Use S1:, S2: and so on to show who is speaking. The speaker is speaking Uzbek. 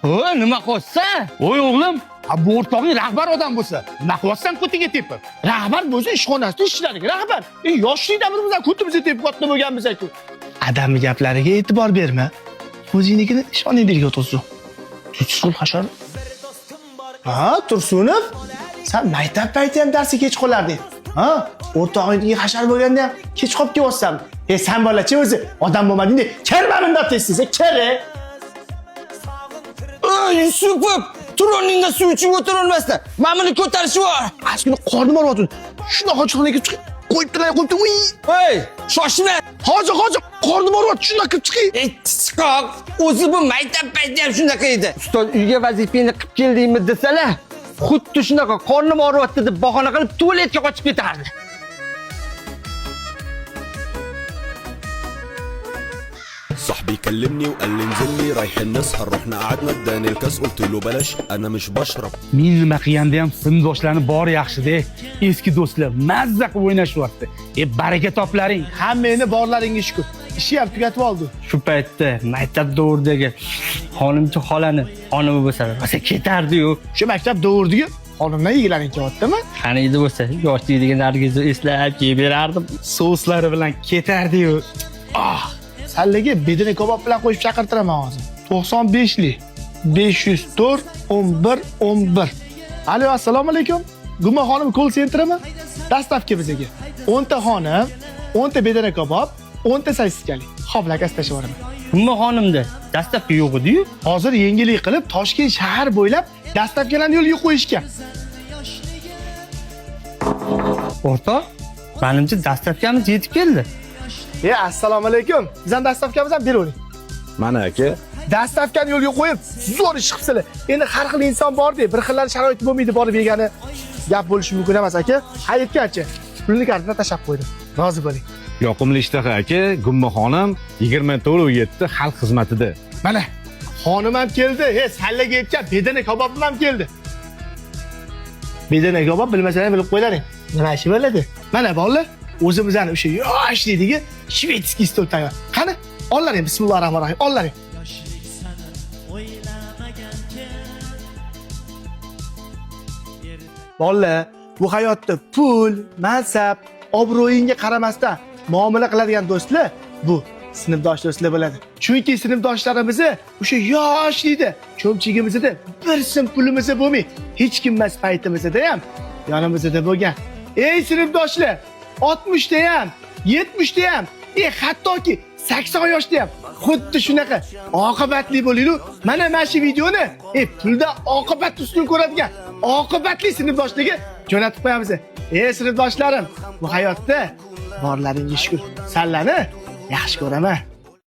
S1: Voy, nima qilyapsan?
S2: Voy o'g'lim, bu o'rtog'ing rahbar odam bo'lsa, nima qilyapsan ko'tiga tepib? Rahbar bo'lsa ishxonasida ishlariga rahbar. Yoshlikda bizlar ko'timizni tepib qotdi bo'lganmiz-ku. Adamning gaplariga e'tibor berma. O'zingnikini ishoninglarga o'tqizdi. Tursun hashar. Ha, Tursunov? Sen maktab payti ham darsga kech qolarding. Ha? O'rtog'ingga hashar bo'lganda ham kech qolib kelyapsan. Sen bolachi o'zi odam bo'lmading-da, kelma bunda tez-tez, kel.
S1: Yusupov, turoningda suv ichib o'tirolmasdan, men buni ko'tarish bor.
S2: Aslida qornim og'riyapti. Shuna hojixonaga qo'yib turay, qo'yib.
S1: Hey, shoshma.
S2: Hozir qornim og'riyapti, shuna kirib chiqay.
S1: Chiqoq, o'zi bu maktab payti ham shunaqa edi. Ustoz uyga vazifangni qilib keldingmi desalar, xuddi shunaqa qornim og'riyapti deb bahona qilib tualetga qochib ketardi.
S3: صاحبي كلمني وقال لي انزل لي رايحين نسهر رحنا قعدنا اداني الكاس قلت له بلاش انا مش بشرب
S2: Men nima qilganda ham sinfdoshlarni bor yaxshi-da. Eski do'stlar mazza qilib o'ynashyapti. Baraka toplaring, hammangni borlaringga shukr. Ishi ham tugatib oldi.
S1: Shu paytda maktab davridagi xonimcha xolani xonimi bo'lsa, rosa ketardi-yu.
S2: Shu maktab davridagi xonimdan yigilaring kelyaptimi?
S1: Qani edi bo'lsa, yoshligidagi nargizni eslab kiyib berardim.
S2: Souslari bilan ketardi-yu. Sallaga bedini kabob bilan qo'yib chaqirtiraman hozir. 95lik 504 11 11. Alo, assalomu alaykum. Guma xonim call centermi? Dastavka bizga. 10 ta xonim, 10 ta bedini kabob, 10 ta sosiskali. Xo'p, lakasi tashlab yuboraman.
S1: Nima xonimda? Dastavka yo'q edi-yu.
S2: Hozir yengillik qilib Toshkent shahar bo'ylab dastavkalarni yo'lga qo'yishgan.
S1: O'rtoq, menimcha dastavkamiz yetib keldi.
S2: Assalomu alaykum. Bizdan dastavkamiz ham beravering.
S4: Mana aka.
S2: Dastavkani yo'lga qo'yib, zo'r ish qilibsizlar. Endi har xil inson bor-da, bir xillar sharoit bo'lmaydi, borib yegani gap bo'lishi mumkin emas aka. Hayitgancha pulni kartadan tashab qo'ydim. Rozi bo'ling.
S4: Yoqimli ishtaha aka, Gumma xonim 24/7 xalq xizmatida.
S2: Mana xonim ham keldi. Sallaga yetgan bedini kabobim ham keldi. Bedini kabob bilmasangiz bilib qo'ylaring. Nima ishi bo'ladi? Mana bolalar, o'zimizning o'sha yoshlikdagi shvedskiy stol tayyor. Qani, ollaring, bismillahirrohmanirrohim, ollaring. Bolalar, bu hayotda pul, mansab, obro'yingga qaramasdan muomala qiladigan do'stlar bu sinfdosh do'stlar bo'ladi. Chunki sinfdoshlarimizni o'sha yoshlikda cho'mchigimizda bir so'm pulimiz bo'lmay, hech kim emas paytimizda ham yonimizda bo'lgan. Ey sinfdoshlar, 60 da ham, 70 da ham, hattoki 80 yoshda ham xuddi shunaqa oqibatli bo'linglar. Mana shu videoni pulda oqibat ustun ko'radigan oqibatli sinfdoshligi jo'natib qo'yamiz. Sinfdoshlarim, bu hayotda borlaringga shukr. Sallani yaxshi ko'raman.